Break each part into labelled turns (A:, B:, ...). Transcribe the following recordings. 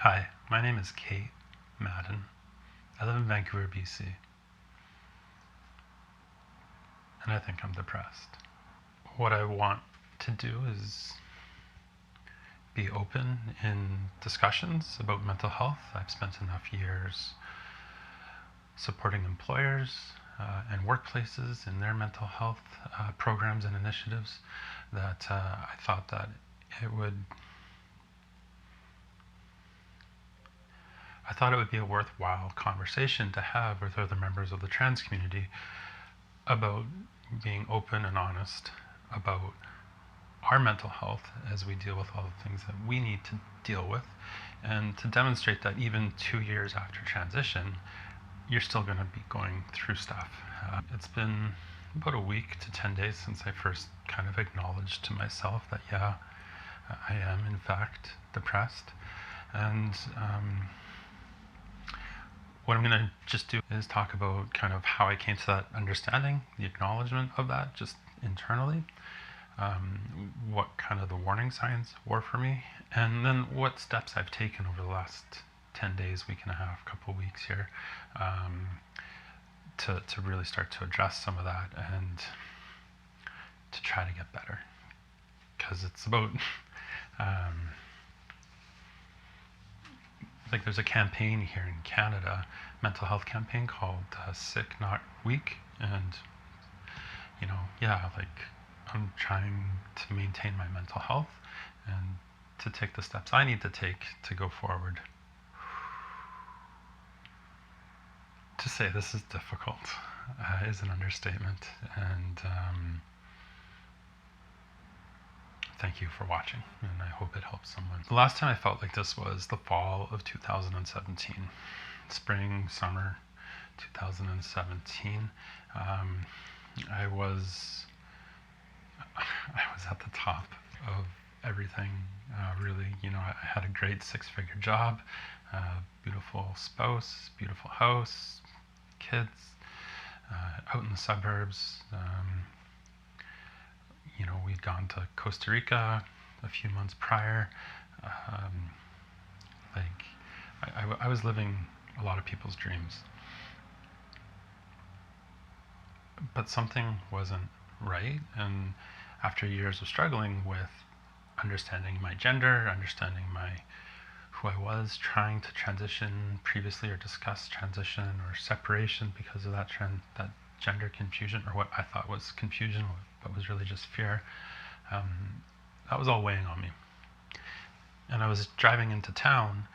A: Hi, my name is Kate Madden. I live in Vancouver, BC, and I think I'm depressed. What I want to do is be open in discussions about mental health. I've spent enough years supporting employers and workplaces in their mental health programs and initiatives that I thought that it would I thought it would be a worthwhile conversation to have with other members of the trans community about being open and honest about our mental health as we deal with all the things that we need to deal with, and to demonstrate that even 2 years after transition, you're still going to be going through stuff. It's been about a week to 10 days since I first kind of acknowledged to myself that, yeah, I am in fact depressed. And what I'm going to just do is talk about kind of how I came to that understanding, the acknowledgement of that just internally, what kind of the warning signs were for me, and then what steps I've taken over the last 10 days, week and a half, couple of weeks here, to really start to address some of that and to try to get better. Because it's about, like there's a campaign here in Canada, mental health campaign called Sick Not Weak, and I'm trying to maintain my mental health and to take the steps I need to take to go forward. To say this is difficult is an understatement, and thank you for watching, and I hope it helps someone. The last time I felt like this was the fall of 2017, spring, summer 2017. I was at the top of everything, really. I had a great 6-figure job, beautiful spouse, beautiful house, kids, out in the suburbs. We'd gone to Costa Rica a few months prior. I was living a lot of people's dreams. But something wasn't right, and after years of struggling with understanding my gender, understanding who I was, trying to transition previously or discuss transition or separation because of that gender confusion, or what I thought was confusion, but was really just fear, that was all weighing on me. And I was driving into town,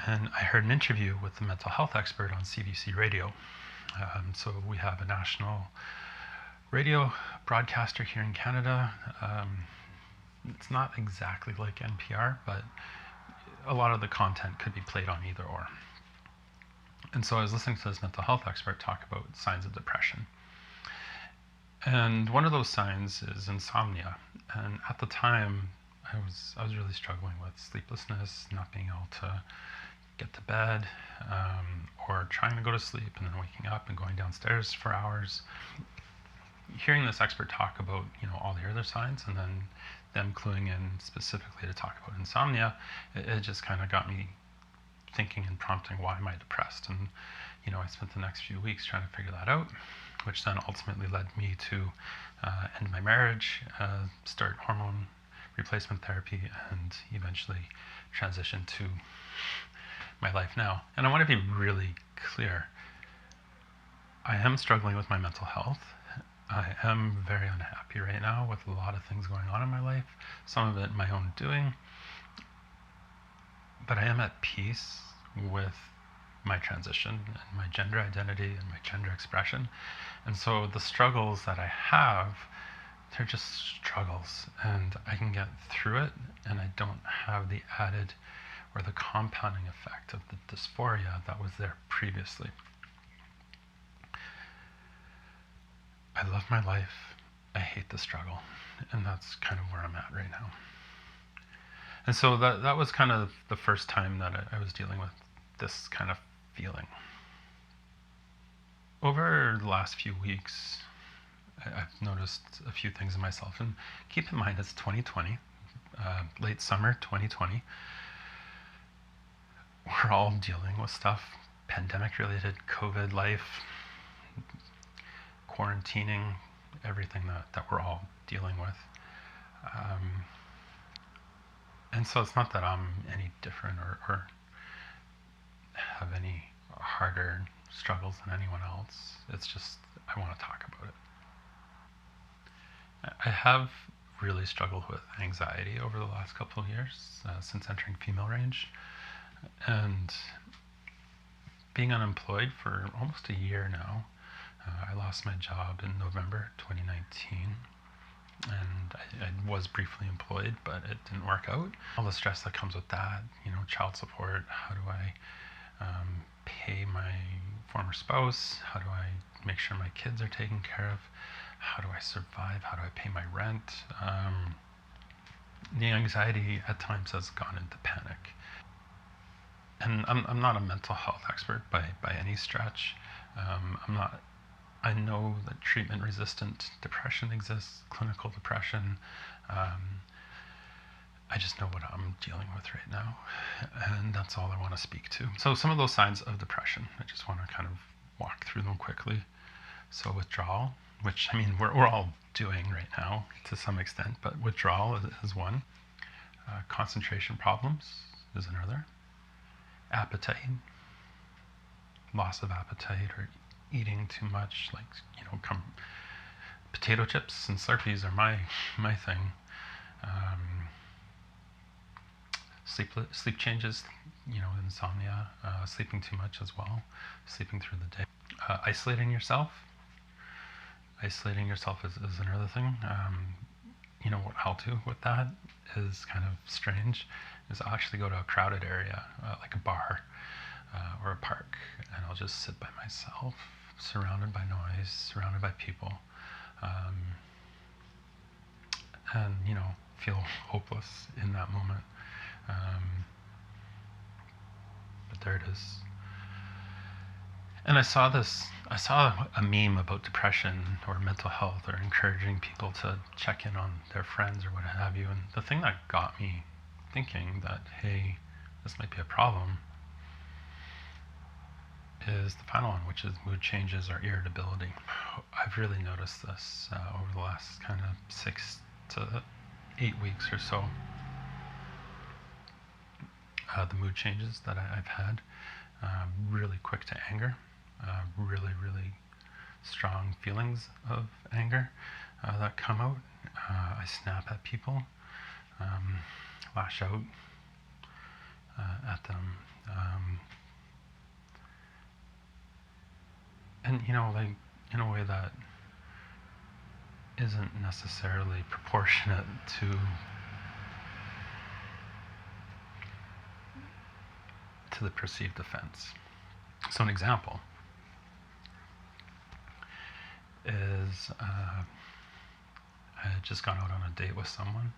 A: and I heard an interview with the mental health expert on CBC radio. So we have a national radio broadcaster here in Canada. It's not exactly like NPR, but a lot of the content could be played on either or. And so I was listening to this mental health expert talk about signs of depression. And one of those signs is insomnia. And at the time, I was really struggling with sleeplessness, not being able to get to bed, or trying to go to sleep and then waking up and going downstairs for hours. Hearing this expert talk about all the other signs, and then them cluing in specifically to talk about insomnia, it just kind of got me thinking and prompting, why am I depressed? And I spent the next few weeks trying to figure that out, which then ultimately led me to end my marriage, start hormone replacement therapy, and eventually transition to my life now. And I want to be really clear. I am struggling with my mental health. I am very unhappy right now with a lot of things going on in my life, some of it my own doing. But I am at peace with my transition and my gender identity and my gender expression. And so the struggles that I have, they're just struggles, and I can get through it, and I don't have the added or the compounding effect of the dysphoria that was there previously. I love my life. I hate the struggle, and that's kind of where I'm at right now. And so that was kind of the first time that I was dealing with this kind of feeling. Over the last few weeks, I've noticed a few things in myself, and keep in mind it's 2020, late summer 2020. we're all dealing with stuff, pandemic-related, COVID life, quarantining, everything that we're all dealing with. And so it's not that I'm any different or have any harder struggles than anyone else. It's just I want to talk about it. I have really struggled with anxiety over the last couple of years since entering female range. And being unemployed for almost a year now, I lost my job in November 2019. And I was briefly employed, but it didn't work out. All the stress that comes with that, child support, how do I pay my former spouse? How do I make sure my kids are taken care of? How do I survive? How do I pay my rent? The anxiety at times has gone into panic. And I'm not a mental health expert by any stretch. I know that treatment-resistant depression exists, clinical depression. I just know what I'm dealing with right now, and that's all I want to speak to. So some of those signs of depression, I just want to kind of walk through them quickly. So withdrawal, which we're all doing right now to some extent, but withdrawal is one. Concentration problems is another. Appetite, loss of appetite or eating too much, potato chips and Slurpees are my thing. Sleep changes, insomnia, sleeping too much as well, sleeping through the day. Isolating yourself is another thing. What I'll do with that is kind of strange, is I'll actually go to a crowded area, like a bar or a park, and I'll just sit by myself, surrounded by noise, surrounded by people, and feel hopeless in that moment. But there it is. And I saw a meme about depression or mental health, or encouraging people to check in on their friends or what have you. And the thing that got me thinking that, hey, this might be a problem, is the final one, which is mood changes or irritability. I've really noticed this over the last kind of 6 to 8 weeks or so. The mood changes that I've had, really quick to anger, really, really strong feelings of anger that come out. I snap at people, lash out at them. And in a way that isn't necessarily proportionate to the perceived offense. So an example is I had just gone out on a date with someone.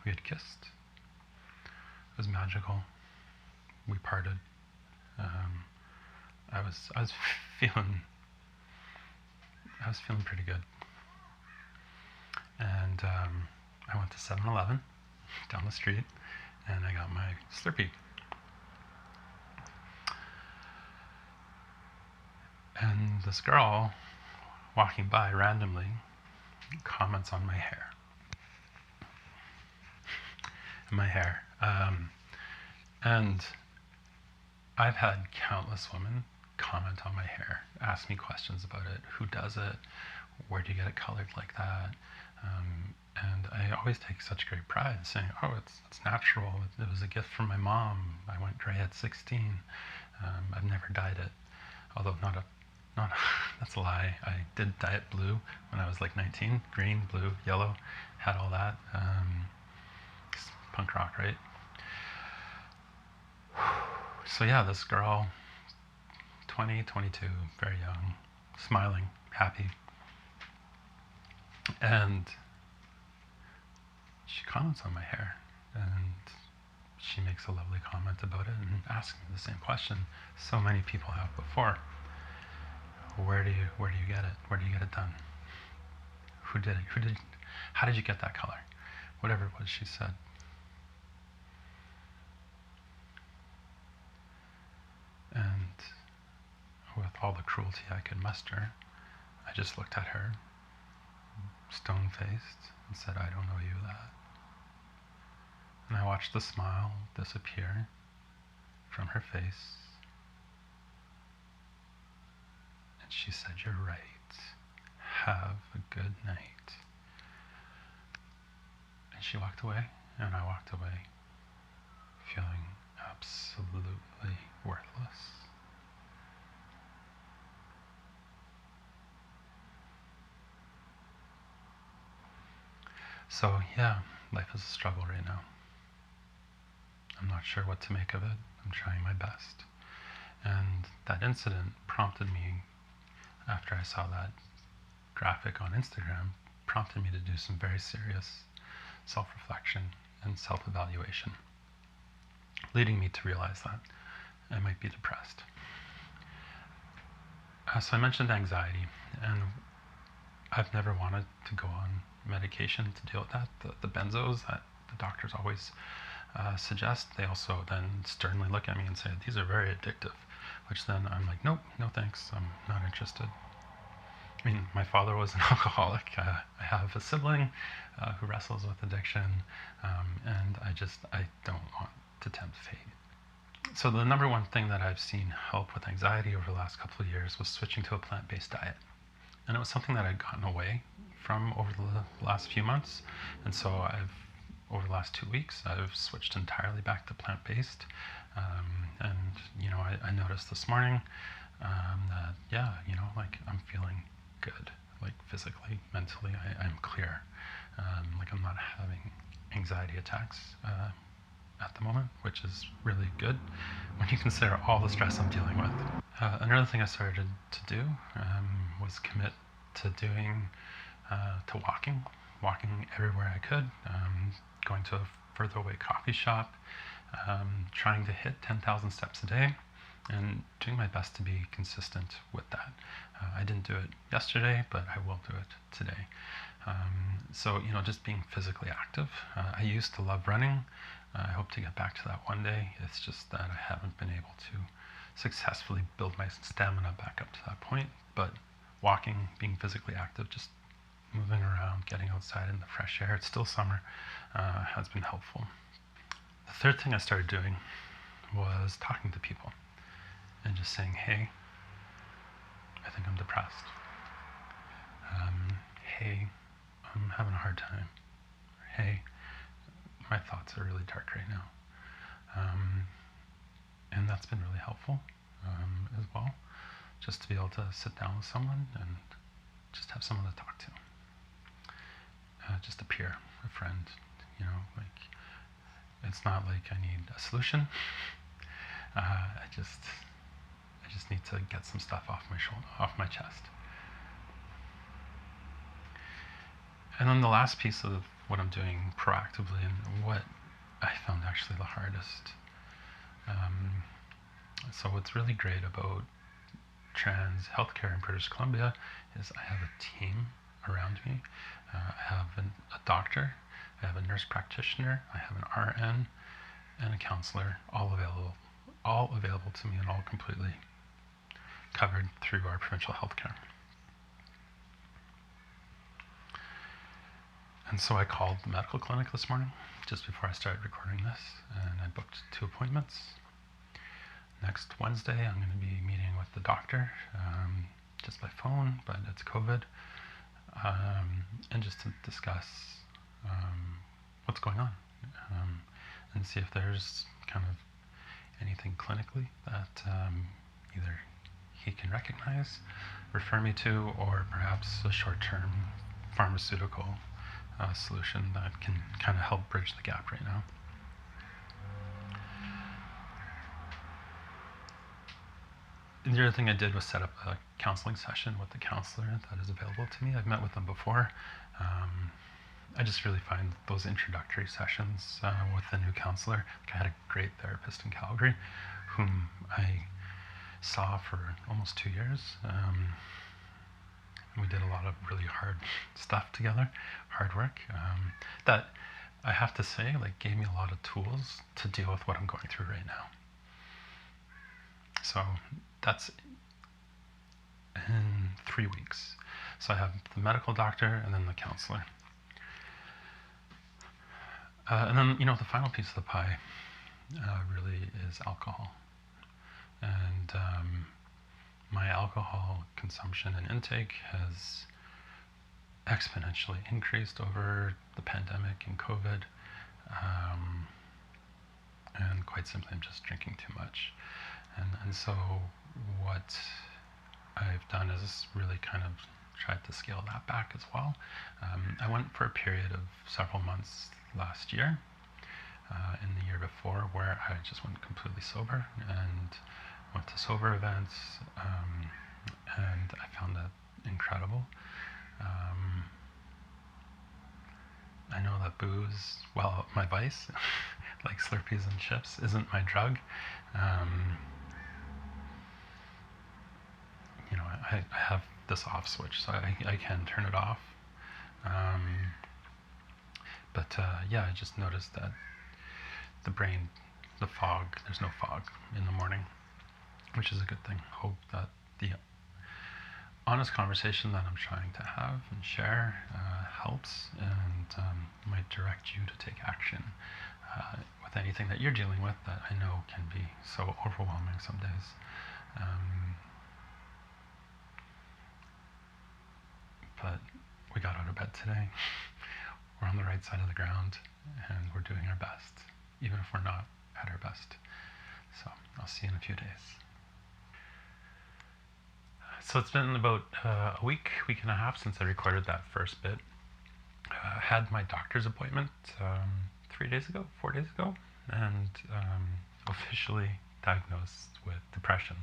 A: We had kissed. It was magical. We parted. I was feeling pretty good. And I went to 7-Eleven down the street, and I got my Slurpee. And this girl walking by randomly comments on my hair. And I've had countless women comment on my hair, ask me questions about it. Who does it? Where do you get it colored like that? And I always take such great pride in saying, oh, it's natural. It was a gift from my mom. I went gray at 16. I've never dyed it. Although that's a lie. I did dye it blue when I was like 19. Green, blue, yellow, had all that. Punk rock, right? So yeah, this girl, 20, 22, very young, smiling, happy. And she comments on my hair, and she makes a lovely comment about it and asks me the same question so many people have before. Where do you get it? Where do you get it done? Who did it? How did you get that color? Whatever it was she said. with all the cruelty I could muster, I just looked at her, stone-faced, and said, "I don't owe you that." And I watched the smile disappear from her face. And she said, "You're right. Have a good night." And she walked away, and I walked away, feeling absolutely worthless. So yeah, life is a struggle right now. I'm not sure what to make of it. I'm trying my best. And that incident prompted me, after I saw that graphic on Instagram, prompted me to do some very serious self-reflection and self-evaluation, leading me to realize that I might be depressed. So I mentioned anxiety, and I've never wanted to go on medication to deal with that. The benzos that the doctors always suggest, they also then sternly look at me and say, "These are very addictive," which then I'm like, "Nope, no thanks, I'm not interested." I mean, my father was an alcoholic. I have a sibling who wrestles with addiction, and I don't want to tempt fate. So the number one thing that I've seen help with anxiety over the last couple of years was switching to a plant-based diet. And it was something that I'd gotten away from over the last few months. And so over the last 2 weeks, I've switched entirely back to plant-based. I noticed this morning that, yeah, I'm feeling good, like physically, mentally, I'm clear. I'm not having anxiety attacks at the moment, which is really good when you consider all the stress I'm dealing with. Another thing I started to do was commit to walking everywhere I could, going to a further away coffee shop, trying to hit 10,000 steps a day, and doing my best to be consistent with that. I didn't do it yesterday, but I will do it today. Just being physically active. I used to love running. I hope to get back to that one day. It's just that I haven't been able to successfully build my stamina back up to that point. But walking, being physically active, just moving around, getting outside in the fresh air, it's still summer, has been helpful. The third thing I started doing was talking to people and just saying, "Hey, I think I'm depressed. Hey, I'm having a hard time. Hey, my thoughts are really dark right now." And that's been really helpful as well, just to be able to sit down with someone and just have someone to talk to. Just a peer, a friend, it's not like I need a solution. I just need to get some stuff off my chest. And then the last piece of what I'm doing proactively, and what I found actually the hardest. So what's really great about trans healthcare in British Columbia is I have a team around me. I have a doctor, I have a nurse practitioner, I have an RN, and a counselor, all available to me and all completely covered through our provincial healthcare. And so I called the medical clinic this morning, just before I started recording this, and I booked 2 appointments. Next Wednesday, I'm going to be meeting with the doctor, just by phone, but it's COVID, and just to discuss what's going on, and see if there's kind of anything clinically that either he can recognize, refer me to, or perhaps a short-term pharmaceutical solution that can kind of help bridge the gap right now. And the other thing I did was set up a counseling session with the counselor that is available to me. I've met with them before. I just really find those introductory sessions with the new counselor. I had a great therapist in Calgary whom I saw for almost 2 years. We did a lot of really hard stuff together, hard work, that I have to say, gave me a lot of tools to deal with what I'm going through right now. So that's in 3 weeks. So I have the medical doctor and then the counselor. And then, the final piece of the pie really is alcohol. And my alcohol consumption and intake has exponentially increased over the pandemic and COVID. And quite simply, I'm just drinking too much. And so what I've done is really kind of tried to scale that back as well. I went for a period of several months last year, in the year before, where I just went completely sober and went to sober events, and I found that incredible. I know that booze, well, my vice, like Slurpees and chips, isn't my drug. I have this off switch, so I can turn it off. But yeah, I just noticed that the brain, the fog, there's no fog in the morning, which is a good thing. Hope that the honest conversation that I'm trying to have and share helps, and might direct you to take action with anything that you're dealing with that I know can be so overwhelming some days. But we got out of bed today. We're on the right side of the ground, and we're doing our best, even if we're not at our best. So I'll see you in a few days. So it's been about a week and a half since I recorded that first bit. I had my doctor's appointment 4 days ago, and officially diagnosed with depression.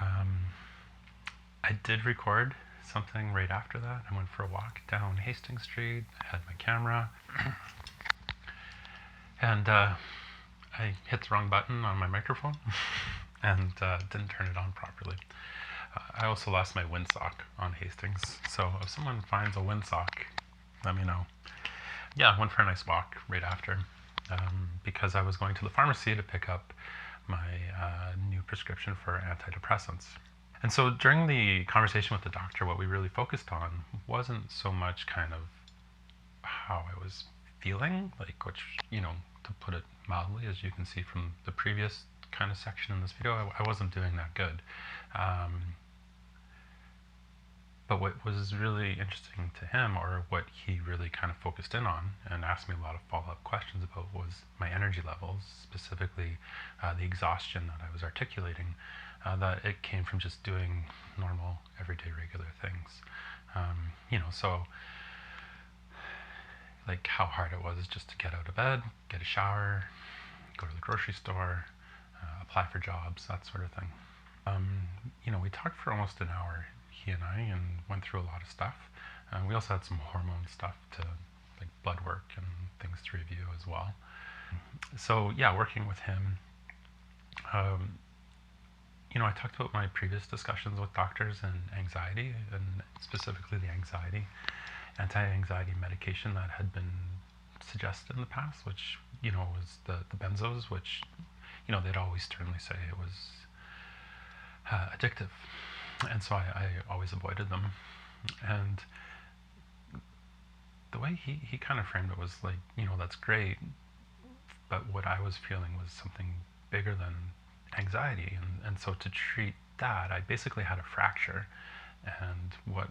A: I did record something right after that. I went for a walk down Hastings Street. I had my camera, and I hit the wrong button on my microphone and didn't turn it on properly. I also lost my windsock on Hastings, so if someone finds a windsock, let me know. Yeah, I went for a nice walk right after, because I was going to the pharmacy to pick up my new prescription for antidepressants. And so during the conversation with the doctor, what we really focused on wasn't so much kind of how I was feeling, like, which, to put it mildly, as you can see from the previous kind of section in this video, I wasn't doing that good. But what was really interesting to him, or what he really kind of focused in on and asked me a lot of follow-up questions about, was my energy levels, specifically the exhaustion that I was articulating, that it came from just doing normal, everyday, regular things. So like how hard it was just to get out of bed, get a shower, go to the grocery store, apply for jobs, that sort of thing. We talked for almost an hour, he and I, and went through a lot of stuff. We also had some hormone stuff to, like, blood work and things to review as well. So yeah, working with him, I talked about my previous discussions with doctors and anxiety, and specifically the anti-anxiety medication that had been suggested in the past, which, was the benzos, which, they'd always sternly say it was addictive. And so I always avoided them. And the way he kind of framed it was like, that's great, but what I was feeling was something bigger than anxiety. And so to treat that, I basically had a fracture. And what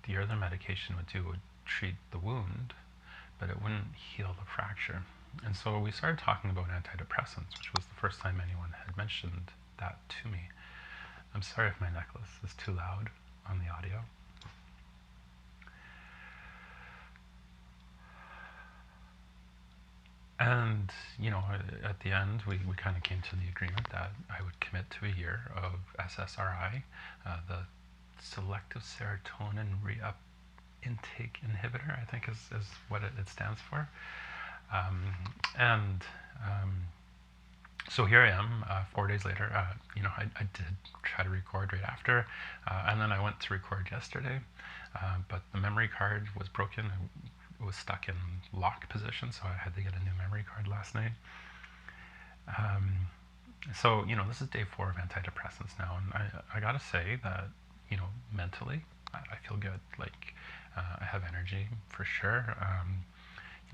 A: the other medication would do would treat the wound, but it wouldn't heal the fracture. And so we started talking about antidepressants, which was the first time anyone had mentioned that to me. I'm sorry if my necklace is too loud on the audio. And, at the end, we kind of came to the agreement that I would commit to a year of SSRI, the selective serotonin intake inhibitor, I think is what it stands for. So here I am, 4 days later. I did try to record right after, and then I went to record yesterday, but the memory card was broken. It was stuck in lock position, so I had to get a new memory card last night. So, this is day 4 of antidepressants now, and I gotta say that, mentally, I feel good. Like, I have energy for sure. I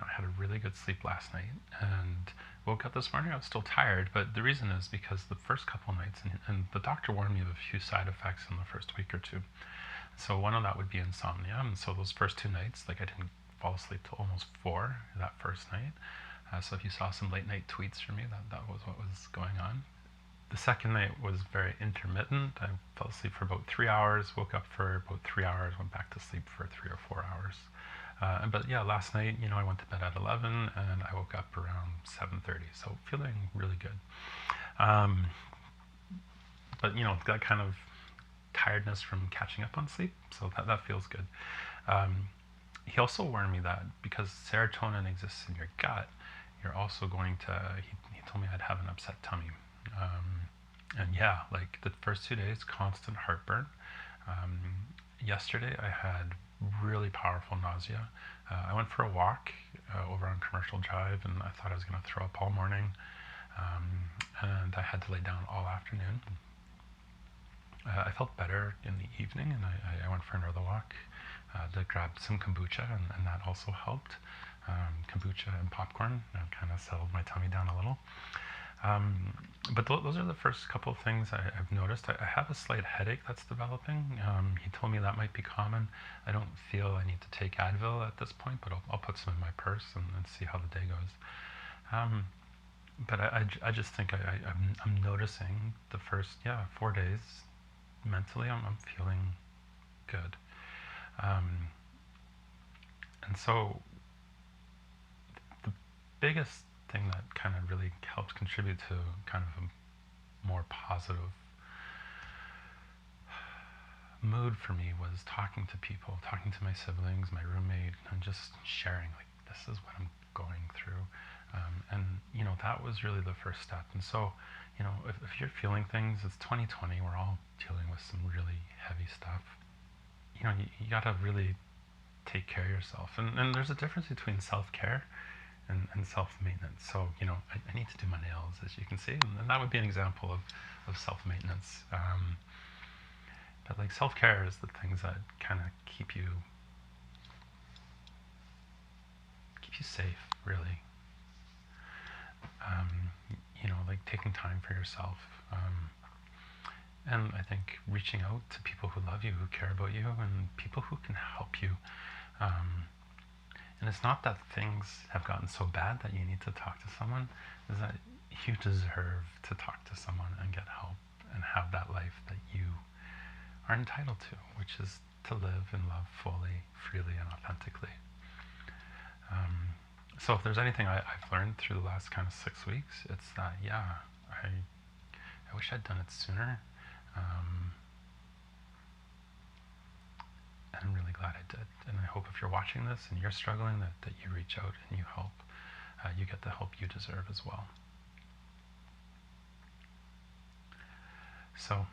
A: had a really good sleep last night, and woke up this morning. I was still tired, but the reason is because the first couple nights, and the doctor warned me of a few side effects in the first week or two. So one of that would be insomnia, and so those first 2 nights, like I didn't fall asleep till almost 4 that first night. So if you saw some late night tweets from me, that was what was going on. The second night was very intermittent. I fell asleep for about 3 hours, woke up for about 3 hours, went back to sleep for 3 or 4 hours. But yeah, last night, I went to bed at 11 and I woke up around 7:30, so feeling really good. Um, but that kind of tiredness from catching up on sleep, so that feels good. Um, he also warned me that because serotonin exists in your gut, you're also going to. He told me I'd have an upset tummy. And yeah, like the first 2 days, constant heartburn. Um, Yesterday, I had really powerful nausea. I went for a walk over on Commercial Drive, and I thought I was going to throw up all morning. And I had to lay down all afternoon. I felt better in the evening, and I went for another walk to grab some kombucha, and that also helped. Kombucha and popcorn kind of settled my tummy down a little. But those are the first couple of things I've noticed. I have a slight headache that's developing. He told me that might be common. I don't feel I need to take Advil at this point, but I'll put some in my purse and see how the day goes. But I just think I'm noticing the first 4 days mentally I'm feeling good. And so the biggest thing that kind of really helps contribute to kind of a more positive mood for me was talking to people, talking to my siblings, my roommate, and just sharing, like, this is what I'm going through. And, that was really the first step. And so, if you're feeling things, it's 2020, we're all dealing with some really heavy stuff. You gotta really take care of yourself. And there's a difference between self-care and self-maintenance. So, I need to do my nails, as you can see, and that would be an example of self-maintenance. But like self-care is the things that kind of keep you safe, really. Like taking time for yourself. And I think reaching out to people who love you, who care about you, and people who can help you. And it's not that things have gotten so bad that you need to talk to someone, is that you deserve to talk to someone and get help and have that life that you are entitled to, which is to live and love fully, freely, and authentically. So if there's anything I've learned through the last kind of 6 weeks, it's that, I wish I'd done it sooner. And I'm really glad I did. And I hope if you're watching this and you're struggling, that you reach out and you help. You get the help you deserve as well. So,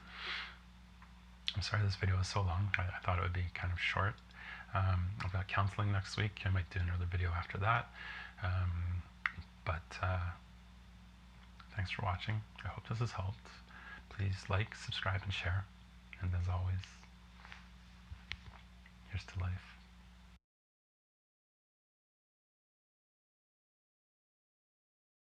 A: I'm sorry this video was so long. I thought it would be kind of short. I've got counseling next week. I might do another video after that. But thanks for watching. I hope this has helped. Please like, subscribe, and share. And as always, here's to life.